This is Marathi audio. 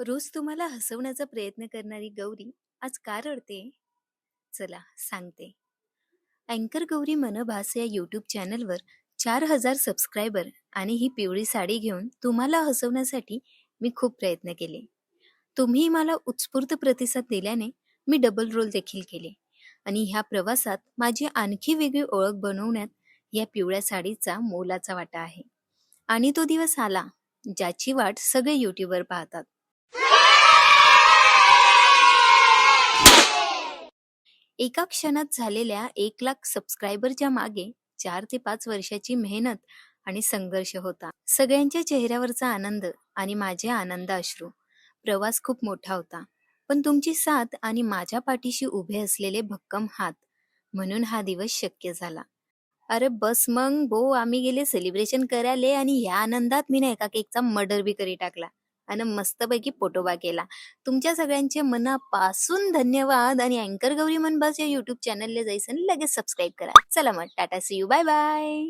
रोज तुम्हाला हसवण्याचा प्रयत्न करणारी गौरी आज का रडते? चला सांगते. अँकर गौरी मनभास या यूट्यूब चॅनलवर 4,000 सबस्क्रायबर आणि ही पिवळी साडी घेऊन तुम्हाला हसवण्यासाठी मी खूप प्रयत्न केले. तुम्ही मला उत्स्फूर्त प्रतिसाद दिल्याने मी डबल रोल देखील केले आणि ह्या प्रवासात माझी आणखी वेगळी ओळख बनवण्यात या पिवळ्या साडीचा मोलाचा वाटा आहे. आणि तो दिवस आला ज्याची वाट सगळे युट्यूबर पाहतात. एका क्षणात झालेल्या 1,00,000 सबस्क्रायबरच्या मागे 4 ते 5 वर्षाची मेहनत आणि संघर्ष होता. सगळ्यांच्या चेहऱ्यावरचा आनंद आणि माझे आनंद अश्रू. प्रवास खूप मोठा होता, पण तुमची साथ आणि माझ्या पाठीशी उभे असलेले भक्कम हात म्हणून हा दिवस शक्य झाला. अरे बस मग भो, आम्ही गेले सेलिब्रेशन करायले आणि ह्या आनंदात मी ना एका केकचा मर्डर बी करी टाकला आणि मस्तपैकी पोटोबा केला. तुमच्या सगळ्यांचे मनापासून धन्यवाद आणि अँकर गौरी मनबाज या युट्यूब चॅनलला जायचं आणि लगेच सबस्क्राईब करा. चला मग टाटा, सी यू, बाय बाय.